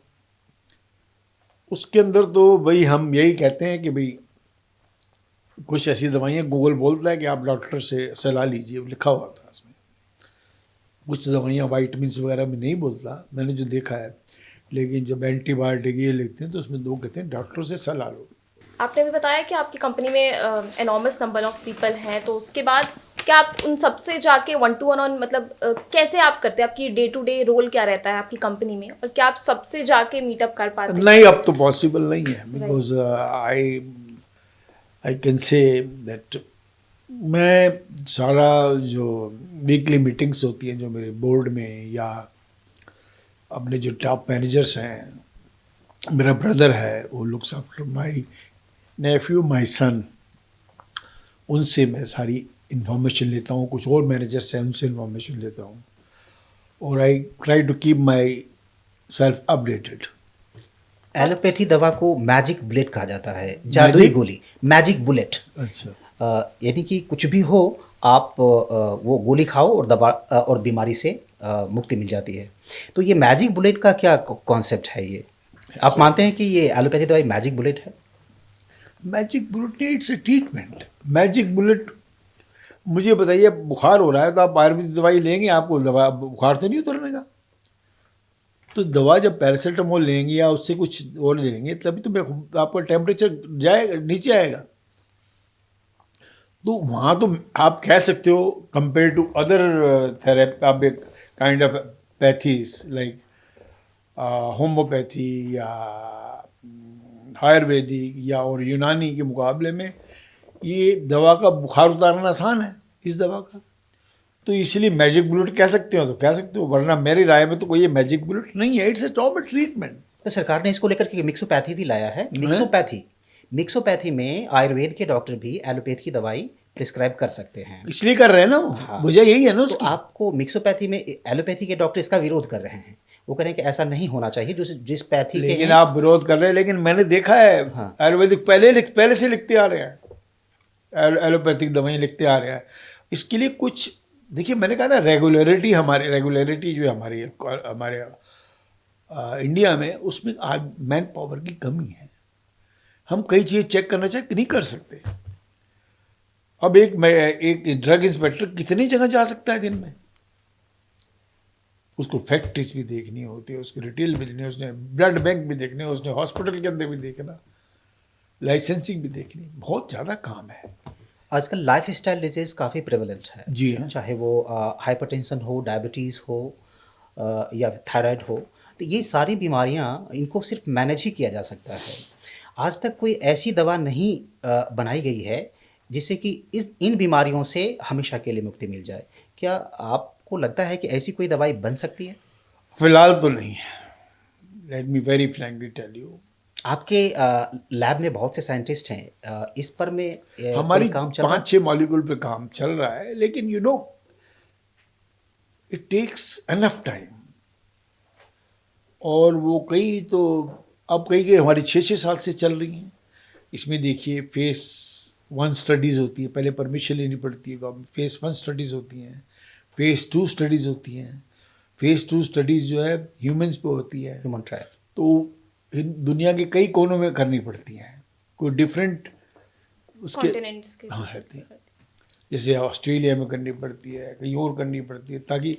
उसके अंदर तो भाई हम यही कहते हैं कि भाई कुछ ऐसी दवाइयाँ गूगल बोलता है कि आप डॉक्टर से सलाह लीजिए, लिखा हुआ था उसमें। कुछ दवाइयाँ वाइटमिन्स वगैरह में नहीं बोलता, मैंने जो देखा है। लेकिन जब एंटीबायोटिक ये लिखते हैं तो उसमें लोग कहते हैं डॉक्टर से सलाह लो। आपने भी बताया कि आपकी कंपनी में एनॉर्मस नंबर ऑफ पीपल हैं, तो उसके बाद क्या आप उन सबसे जाके 1-to-1 मतलब कैसे आप करते हैं? आपकी डे टू डे रोल क्या रहता है आपकी कंपनी में, और क्या आप सबसे जाके मीटअप कर पाते हैं? नहीं, अब तो पॉसिबल नहीं है, because I can say that मैं सारा जो वीकली मीटिंग्स होती हैं जो मेरे बोर्ड में, या अपने जो टॉप मैनेजर्स हैं, मेरा ब्रदर है वो लुक्स आफ्टर माई नेफ्यू, माई सन, उनसे मैं सारी इन्फॉर्मेशन लेता हूँ। कुछ और मैनेजर्स हैं, उनसे इन्फॉर्मेशन लेता हूँ, और I try to keep myself updated. Allopathy दवा को मैजिक बुलेट कहा जाता है, जादुई गोली, मैजिक बुलेट। अच्छा, यानी कि कुछ भी हो आप वो गोली खाओ और दवा और बीमारी से मुक्ति मिल जाती है। तो ये मैजिक बुलेट का क्या कॉन्सेप्ट है? ये आप मानते हैं कि ये एलोपैथी दवाई मैजिक बुलेट है? Magic bullet it's a treatment. Magic bullet, मुझे बताइए, बुखार हो रहा है तो आप आयुर्वेदिक दवाई लेंगे, आपको दवा बुखार तो नहीं उतरने का। तो दवा जब पैरासीटामोल लेंगे या उससे कुछ और लेंगे तभी तो आपका टेम्परेचर जाएगा, नीचे आएगा। तो वहाँ तो आप कह सकते हो compare to other therapy kind of pathies like homeopathy या आयुर्वेदिक या और यूनानी के मुकाबले में ये दवा का बुखार उतारना आसान है इस दवा का। तो इसलिए मैजिक बुलेट कह सकते हो तो कह सकते हो, वरना मेरी राय में तो कोई ये मैजिक बुलेट नहीं है, इट्स ए नॉर्मल ट्रीटमेंट। तो सरकार ने इसको लेकर के मिक्सोपैथी भी लाया है। मिक्सोपैथी में आयुर्वेद के डॉक्टर भी एलोपैथी की दवाई प्रिस्क्राइब कर सकते हैं, इसलिए कर रहे हैं ना वो। हाँ। वजह यही है ना तो उसकी। आपको मिक्सोपैथी में एलोपैथी के डॉक्टर इसका विरोध कर रहे हैं। वो कह रहे हैं कि ऐसा नहीं होना चाहिए, जो जिस पैथी के लेकिन हैं। आप विरोध कर रहे हैं, लेकिन मैंने देखा है हाँ। आयुर्वेदिक पहले से लिखते आ रहे हैं, एलोपैथिक दवाएं लिखते आ रहे हैं। इसके लिए कुछ देखिए, मैंने कहा ना रेगुलरिटी जो हमारी हमारे इंडिया में, उसमें आज मैन पावर की कमी है। हम कई चीज़ें चेक करना चाहे नहीं कर सकते। अब एक ड्रग इंस्पेक्टर कितनी जगह जा सकता है दिन में? उसको फैक्ट्रीज भी देखनी होती है, उसकी रिटेल भी देखनी है, उसने ब्लड बैंक भी देखने, उसने हॉस्पिटल के अंदर भी देखना, लाइसेंसिंग भी देखनी, बहुत ज़्यादा काम है। आजकल लाइफस्टाइल डिजीज़ काफ़ी प्रेवलेंट है। जी हाँ। चाहे वो हाइपरटेंशन हो, डायबिटीज़ हो या थायराइड हो, तो ये सारी बीमारियां इनको सिर्फ मैनेज ही किया जा सकता है। आज तक कोई ऐसी दवा नहीं बनाई गई है जिससे कि इन बीमारियों से हमेशा के लिए मुक्ति मिल जाए। क्या आपको लगता है कि ऐसी कोई दवाई बन सकती है? फिलहाल तो नहीं है। Let me very frankly tell you, आपके लैब में बहुत से साइंटिस्ट हैं, इस पर में कोई हमारी काम चल रहा है? 5-6 मॉलिक्यूल पे काम चल रहा है, लेकिन you know it takes enough time. और वो कई तो अब कई हमारी 6-6 साल से चल रही हैं। इसमें देखिए फेस 1 स्टडीज़ होती है, पहले परमिशन लेनी पड़ती है गवर्नमेंट। फेस 1 स्टडीज़ होती हैं, फेस 2 स्टडीज़ होती हैं। फेस 2 स्टडीज़ जो है ह्यूमंस पे होती है, ह्यूमन ट्रायल। तो दुनिया के कई कोनों में करनी पड़ती हैं, कोई डिफरेंट उसके कॉन्टिनेंट्स के हाँ रहती है। जैसे ऑस्ट्रेलिया में करनी पड़ती है, कहीं और करनी पड़ती है, ताकि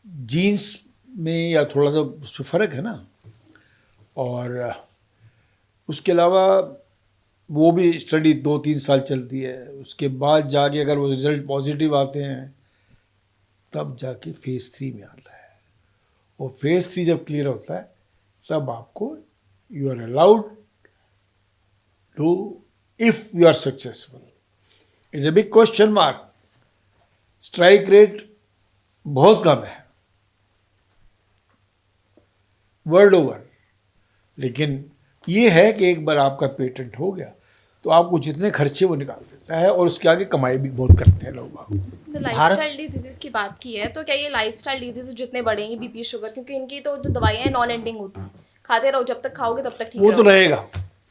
जीन्स में या थोड़ा सा उस पर फ़र्क है ना। और उसके अलावा वो भी स्टडी 2-3 साल चलती है। उसके बाद जाके अगर वो रिज़ल्ट पॉजिटिव आते हैं तब जाके फेज़ 3 में आता है। और फेज़ 3 जब क्लियर होता है तब आपको you are allowed to, if you are successful, is a big question mark. Strike rate बहुत कम है वर्ल्ड ओवर, लेकिन ये है कि एक बार आपका पेटेंट हो गया तो आपको जितने खर्चे वो निकाल देता है, और उसके आगे कमाई भी बहुत करते हैं लोग। तो लाइफस्टाइल डिजीजेस की बात की है, तो क्या ये लाइफस्टाइल डिजीजेस जितने बढ़ेंगे, बीपी शुगर, क्योंकि इनकी तो जो दवाइयाँ हैं नॉन एंडिंग होती हैं, खाते रहो जब तक खाओगे तब तक ठीक वो तो रहोगे। रहेगा।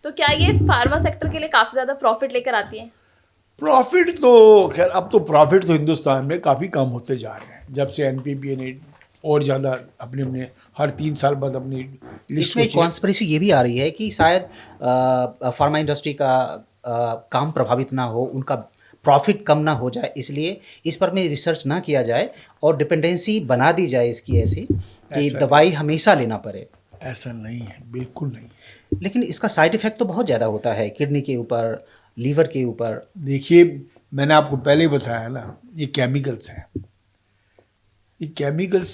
तो क्या ये फार्मा सेक्टर के लिए काफ़ी ज़्यादा प्रॉफिट लेकर आती है? प्रॉफिट तो खैर अब तो प्रॉफिट तो हिंदुस्तान में काफ़ी कम होते जा रहे हैं, जब से एनपीपीए ने और ज़्यादा अपने अपने हर 3 साल बाद अपनी लिस्ट इसमें कॉन्स्पिरेसी ये भी आ रही है कि शायद फार्मा इंडस्ट्री का काम प्रभावित ना हो, उनका प्रॉफिट कम ना हो जाए, इसलिए इस पर में रिसर्च ना किया जाए और डिपेंडेंसी बना दी जाए इसकी ऐसी कि ऐसा दवाई हमेशा लेना पड़े। ऐसा नहीं है, बिल्कुल नहीं। लेकिन इसका साइड इफ़ेक्ट तो बहुत ज़्यादा होता है, किडनी के ऊपर, लीवर के ऊपर। देखिए मैंने आपको पहले ही बताया ना, ये केमिकल्स हैं। ये केमिकल्स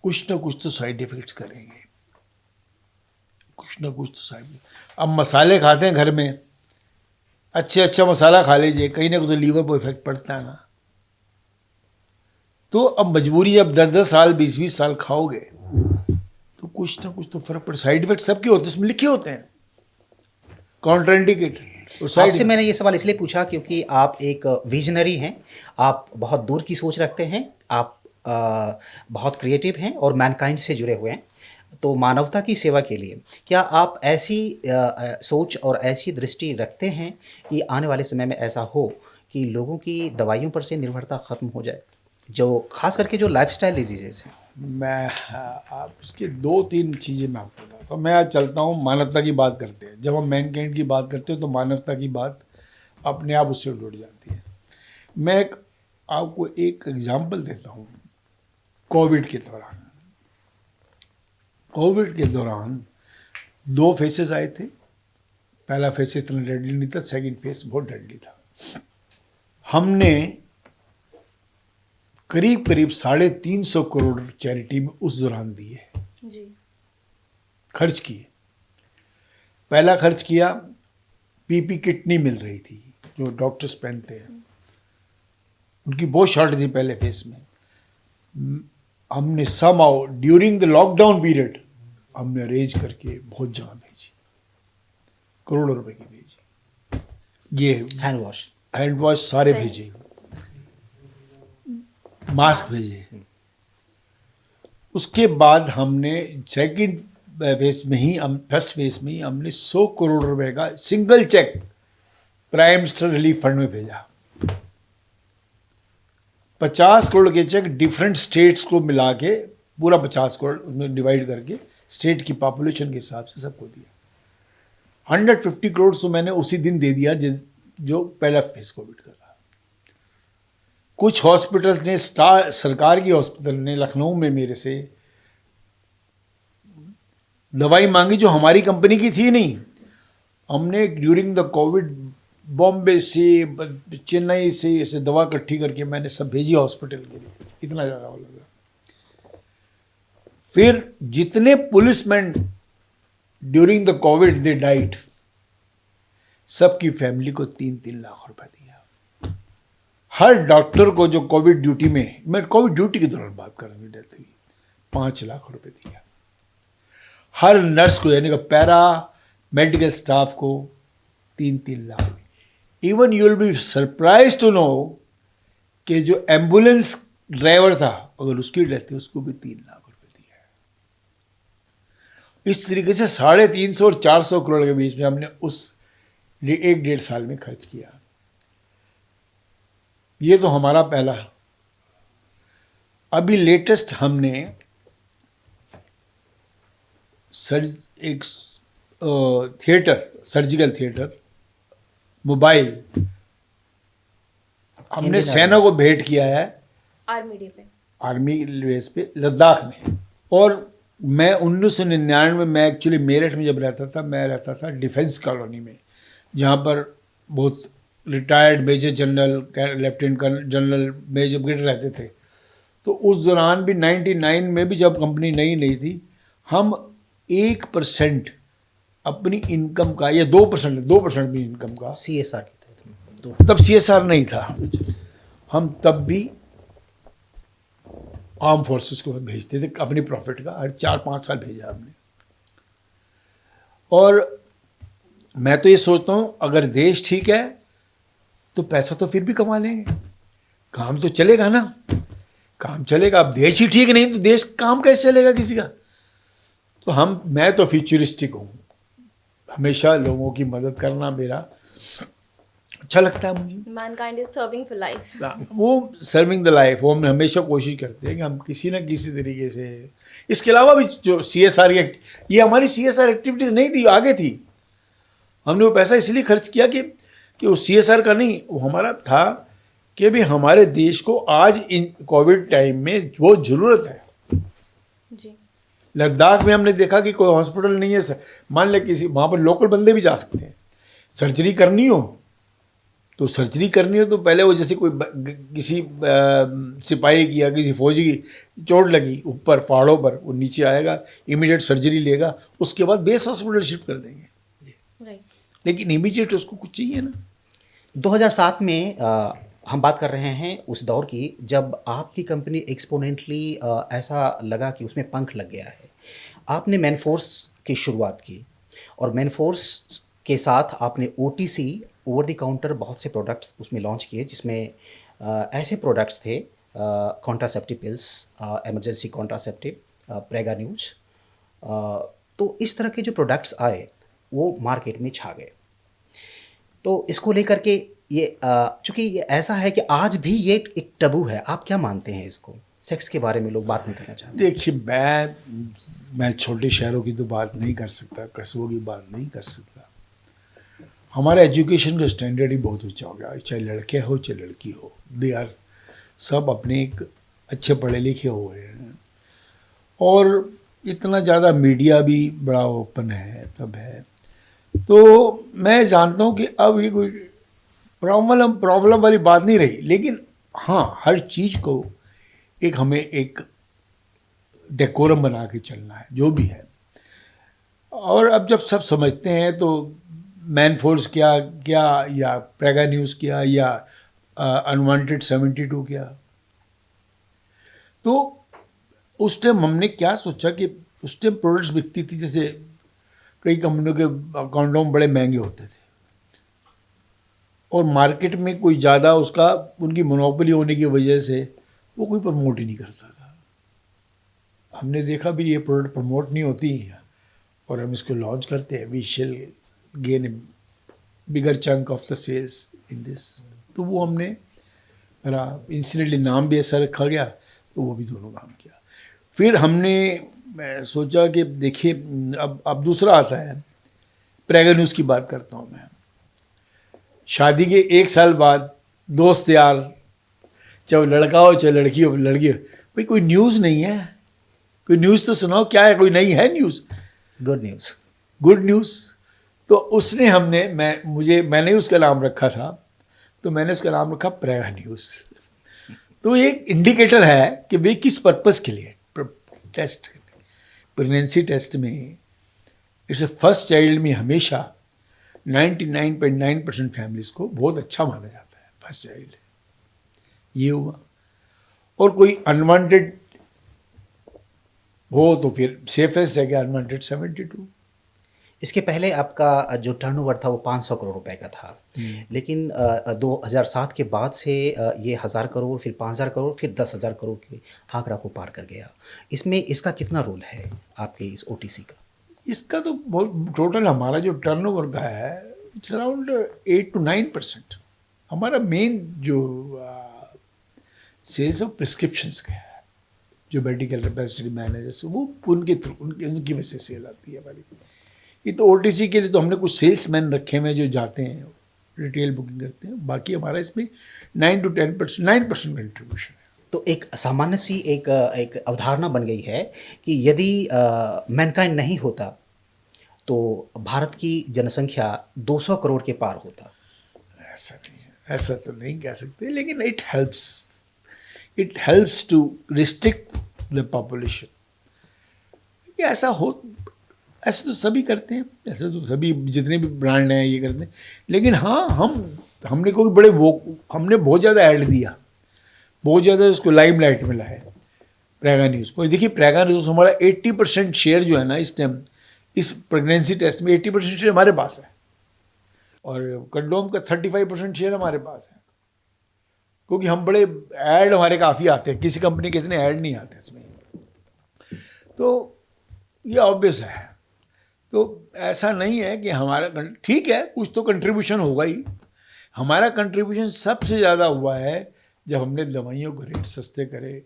कुछ ना कुछ तो साइड इफेक्ट्स करेंगे, कुछ ना कुछ तो साइड। अब मसाले खाते हैं घर में, अच्छा मसाला खा लीजिए, कहीं ना कहीं तो लीवर पर इफेक्ट पड़ता है ना। तो अब मजबूरी, अब 10-10 साल 20-20 साल खाओगे तो कुछ ना कुछ तो फर्क पड़े। साइड इफेक्ट सबके होते हैं, इसमें लिखे होते हैं कॉन्ट्राइंडिकेटेड। आपसे मैंने ये सवाल इसलिए पूछा क्योंकि आप एक विजनरी हैं, आप बहुत दूर की सोच रखते हैं, आप बहुत क्रिएटिव हैं और मैनकाइंड से जुड़े हुए हैं। तो मानवता की सेवा के लिए क्या आप ऐसी सोच और ऐसी दृष्टि रखते हैं कि आने वाले समय में ऐसा हो कि लोगों की दवाइयों पर से निर्भरता ख़त्म हो जाए, जो खास करके जो लाइफस्टाइल डिजीजेस हैं? मैं आप इसके 2-3 चीज़ें मैं आपको बताता हूँ। मैं आज चलता हूँ, मानवता की बात करते हैं, जब हम मैनकाइंड की बात करते हैं तो मानवता की बात अपने आप उससे जुड़ जाती है। मैं आपको एक एग्जांपल देता हूँ। कोविड के दौरान 2 फेसेस आए थे। पहला फेस इतना डेडली नहीं था, सेकंड फेस बहुत डेडली था। हमने करीब 350 करोड़ चैरिटी में उस दौरान दिए, जी। खर्च किए। पहला खर्च किया, पीपी किट नहीं मिल रही थी जो डॉक्टर्स पहनते हैं, उनकी बहुत शॉर्टेज थी पहले फेस में। हमने somehow during the lockdown period हमने अरेंज करके बहुत जगह भेजी, करोड़ों रुपए की भेजी। ये हैंड वॉश सारे भेजे, मास्क भेजे। उसके बाद हमने सेकंड फेज में ही, फर्स्ट फेज में ही हमने 100 करोड़ रुपए का single cheque prime minister relief fund में भेजा। 50 करोड़ के चेक डिफरेंट स्टेट्स को मिला के, पूरा 50 करोड़ उसमें डिवाइड करके स्टेट की पॉपुलेशन के हिसाब से सबको दिया। 150 करोड़ तो मैंने उसी दिन दे दिया जो पहला फेज कोविड का था। कुछ हॉस्पिटल्स ने, सरकार की हॉस्पिटल ने लखनऊ में मेरे से दवाई मांगी जो हमारी कंपनी की थी नहीं। हमने ड्यूरिंग द कोविड बॉम्बे से, चेन्नई से ऐसे दवा इकट्ठी करके मैंने सब भेजी हॉस्पिटल के लिए, इतना ज़्यादा वो लगा। फिर जितने policeman during the Covid they diet, सबकी फैमिली को 3-3 लाख रुपए दिया। हर डॉक्टर को जो कोविड ड्यूटी में, मैं कोविड ड्यूटी के दौरान बात कर रहा हूँ, डेथ हुई, 5 लाख रुपए दिया। हर नर्स को, यानी कि पैरा मेडिकल स्टाफ को 3-3 lakh. Even you will be surprise to know कि जो एम्बुलेंस ड्राइवर था, अगर उसकी डेथ थी, उसको भी 3 लाख रुपए दिया है। इस तरीके से 350 और 400 करोड़ के बीच में हमने उस 1-1.5 साल में खर्च किया। ये तो हमारा पहला। अभी लेटेस्ट हमने एक थिएटर, सर्जिकल थिएटर, मोबाइल हमने सेना को भेंट किया है, आर्मी डे पे, आर्मी बेस पे लद्दाख में। और मैं 1999 में, मैं एक्चुअली मेरठ में जब रहता था, मैं रहता था डिफेंस कॉलोनी में, जहाँ पर बहुत retired major general, lieutenant general, major brigadier रहते थे। तो उस दौरान भी 99 में भी जब कंपनी नई थी, हम 1% अपनी इनकम का, या 2% भी इनकम का, CSR की तरह तब CSR नहीं था, हम तब भी आर्म फोर्सेस को भेजते थे अपनी प्रॉफिट का। हर 4-5 साल भेजा हमने। और मैं तो ये सोचता हूँ, अगर देश ठीक है तो पैसा तो फिर भी कमा लेंगे, काम तो चलेगा ना, काम चलेगा। अब देश ही ठीक नहीं तो देश काम कैसे चलेगा किसी का? तो मैं तो फ्यूचरिस्टिक हूँ, हमेशा लोगों की मदद करना मेरा अच्छा लगता है मुझे। Mankind is serving for life. वो सर्विंग द लाइफ, वो हम हमेशा कोशिश करते हैं कि हम किसी न किसी तरीके से। इसके अलावा भी जो CSR ये हमारी CSR एक्टिविटीज़ नहीं थी, आगे थी। हमने वो पैसा इसलिए खर्च किया कि वो CSR का नहीं, वो हमारा था कि भी हमारे देश को आज इन कोविड टाइम में वो ज़रूरत है। जी। लद्दाख में हमने देखा कि कोई हॉस्पिटल नहीं है, मान ले किसी वहाँ पर लोकल बंदे भी जा सकते हैं। सर्जरी करनी हो तो पहले वो जैसे कोई किसी सिपाही की या किसी फौजी की चोट लगी ऊपर पहाड़ों पर, वो नीचे आएगा, इमीडिएट सर्जरी लेगा, उसके बाद बेस हॉस्पिटल शिफ्ट कर देंगे। राइट। लेकिन इमीडिएट उसको कुछ चाहिए ना। 2007 में हम बात कर रहे हैं उस दौर की, जब आपकी कंपनी एक्सपोनेंटली ऐसा लगा कि उसमें पंख लग गया है। आपने मैनफोर्स की शुरुआत की, और मैनफोर्स के साथ आपने OTC, ओवर द काउंटर, बहुत से प्रोडक्ट्स उसमें लॉन्च किए, जिसमें ऐसे प्रोडक्ट्स थे contraceptive pills, emergency contraceptive, प्रेगा news. तो इस तरह के जो प्रोडक्ट्स आए वो मार्केट में छा गए। तो इसको लेकर के ये चूँकि ये ऐसा है कि आज भी ये एक टबू है, आप क्या मानते हैं इसको? सेक्स के बारे में लोग बात नहीं करना चाहते। देखिए, मैं छोटे शहरों की तो बात नहीं कर सकता, कस्बों की बात नहीं कर सकता। हमारा एजुकेशन का स्टैंडर्ड ही बहुत ऊंचा हो गया, चाहे लड़के हो चाहे लड़की हो, दे आर सब अपने एक अच्छे पढ़े लिखे हुए हैं। और इतना ज़्यादा मीडिया भी बड़ा ओपन है, तब है। तो मैं जानता हूँ कि अब ये कोई प्रॉब्लम वाली बात नहीं रही। लेकिन हाँ, हर चीज़ को हमें एक डेकोरम बना के चलना है, जो भी है। और अब जब सब समझते हैं तो मैनफोर्स क्या या प्रेगा न्यूज़ क्या या अनवांटेड 72 क्या, तो उस टाइम हमने क्या सोचा कि उस टाइम प्रोडक्ट्स बिकती थी, जैसे कई कंपनियों के कॉन्डोम बड़े महंगे होते थे और मार्केट में कोई ज़्यादा उसका, उनकी मोनोपोली होने की वजह से वो कोई प्रमोट ही नहीं करता था। हमने देखा भी ये प्रोडक्ट प्रमोट नहीं होती और हम इसको लॉन्च करते हैं, we shall gain a bigger chunk of the sales in this. तो वो हमने मेरा इंसिडेंटली नाम भी ऐसा रखा गया, तो वो भी दोनों काम किया। फिर हमने सोचा कि देखिए अब दूसरा आता है, प्रेगा न्यूज़ की बात करता हूँ मैं। शादी के 1 साल बाद दोस्त यार, चाहे लड़का हो चाहे लड़की हो, भाई कोई न्यूज़ नहीं है, कोई न्यूज़ तो सुनाओ, क्या है, कोई नहीं है न्यूज़? Good news. तो उसने मैंने ही उसका नाम रखा था, तो मैंने उसका नाम रखा प्रेगा न्यूज़। तो ये एक इंडिकेटर है कि भाई किस पर्पस के लिए टेस्ट, प्रेगनेंसी टेस्ट में इसे फर्स्ट चाइल्ड में हमेशा 99.9% फैमिलीज को बहुत अच्छा माना जाता है फर्स्ट चाइल्ड। ये हुआ। और कोई अनवांटेड हो तो फिर सेफेस्ट जगह अनवांटेड 72। इसके पहले आपका जो टर्नओवर था वो 500 करोड़ रुपए का था, लेकिन 2007 के बाद से ये 1000 करोड़, फिर 5000 करोड़, फिर 10,000 करोड़ के आंकड़ा को पार कर गया। इसमें इसका कितना रोल है आपके इस ओटीसी का? इसका तो बहुत टोटल हमारा जो टर्नओवर का है इट्स अराउंड 8 to 9%। हमारा मेन जो सेल्स ऑफ प्रिस्क्रिप्शंस का है, जो मेडिकल रिप्रेजेंटेटिव मैनेजर्स वो उनकी वजह से सेल आती है हमारी। ये तो ओटीसी के लिए तो हमने कुछ सेल्समैन रखे हुए जो जाते हैं रिटेल बुकिंग करते हैं, बाकी हमारा इसमें 9 to 10%, 9% कंट्रीब्यूशन है। तो एक सामान्य सी एक अवधारणा बन गई है कि यदि मैनकाइंड नहीं होता तो भारत की जनसंख्या 200 करोड़ के पार होता। ऐसा नहीं है, ऐसा तो नहीं कह सकते, लेकिन it helps to restrict the population. ऐसे तो सभी करते हैं, ऐसे तो सभी जितने भी ब्रांड हैं ये करते हैं, लेकिन हाँ हमने हमने बहुत ज़्यादा ऐड दिया, बहुत ज़्यादा उसको लाइमलाइट में लाया प्रेगा न्यूज़ को। देखिए प्रेगा न्यूज़ हमारा 80% शेयर जो है ना इस टाइम इस प्रेगनेंसी टेस्ट में 80% शेयर हमारे पास है, और कंडोम का 35% शेयर हमारे पास है, क्योंकि हम बड़े ऐड हमारे काफ़ी आते हैं, किसी कंपनी के इतने ऐड नहीं आते इसमें। तो ये ऑब्वियस है। तो ऐसा नहीं है कि हमारा ठीक है, कुछ तो कंट्रीब्यूशन होगा ही। हमारा कंट्रीब्यूशन सबसे ज़्यादा हुआ है जब हमने दवाइयों के रेट सस्ते करे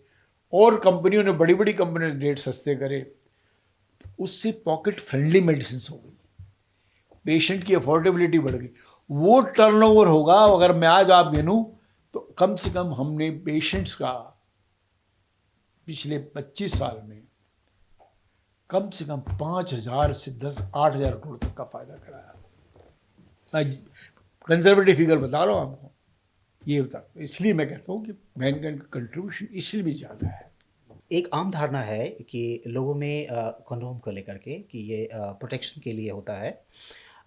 और कंपनियों ने बड़ी बड़ी कंपनियों ने रेट सस्ते करे, तो उससे पॉकेट फ्रेंडली मेडिसिन हो गई, पेशेंट की अफोर्डेबिलिटी बढ़ गई। वो टर्नओवर होगा अगर मैं आज आप गिनूं तो कम से कम हमने पेशेंट्स का पिछले 25 साल में कम से कम 5,000 से 8,000 करोड़ तक का फायदा कराया। कंजर्वेटिव फिगर बता रहा हूँ आपको, ये बता, इसलिए मैं कहता हूँ कि मैनकाइंड का कंट्रीब्यूशन इसलिए भी ज़्यादा है। एक आम धारणा है कि लोगों में कंडोम को लेकर के कि ये प्रोटेक्शन के लिए होता है,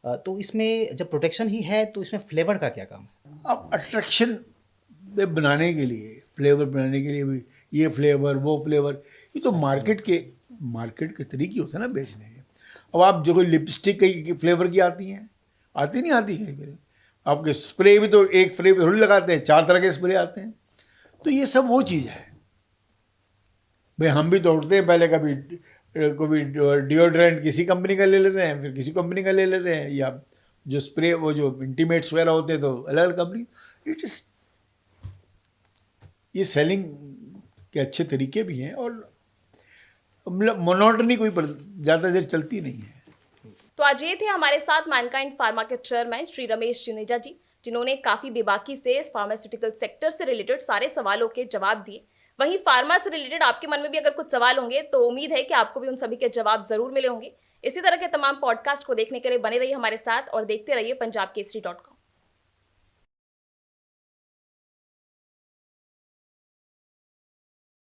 तो इसमें जब प्रोटेक्शन ही है तो इसमें फ्लेवर का क्या काम है? अब अट्रैक्शन बनाने के लिए, फ्लेवर बनाने के लिए भी ये फ्लेवर वो फ्लेवर, ये तो मार्केट के तरीके होते हैं ना बेचने के। अब आप जो कोई लिपस्टिक कई फ्लेवर की आती हैं, नहीं आती है, आपके स्प्रे भी तो एक फ्लेवर थोड़ी लगाते हैं, 4 तरह के स्प्रे आते हैं। तो ये सब वो चीज़ है भाई, हम भी दौड़ते हैं पहले, कभी डिओड्रेंट किसी कंपनी का ले लेते हैं, फिर किसी कंपनी का ले लेते हैं, या जो स्प्रे वो जो इंटीमेट्स वगैरह होते हैं तो अलग अलग कंपनी। ये सेलिंग के अच्छे तरीके भी हैं, और मोनोटनी कोई ज़्यादा देर चलती नहीं है। तो आज ये थे हमारे साथ मैनकाइंड फार्मा के चेयरमैन श्री रमेश जुनेजा जी, जिन्होंने काफी बेबाकी से इस फार्मास्यूटिकल सेक्टर से रिलेटेड सारे सवालों के जवाब दिए। वहीं फार्मा से रिलेटेड आपके मन में भी अगर कुछ सवाल होंगे तो उम्मीद है कि आपको भी उन सभी के जवाब जरूर मिले होंगे। इसी तरह के तमाम पॉडकास्ट को देखने के लिए बने रहिए हमारे साथ और देखते रहिए punjabkesari.com।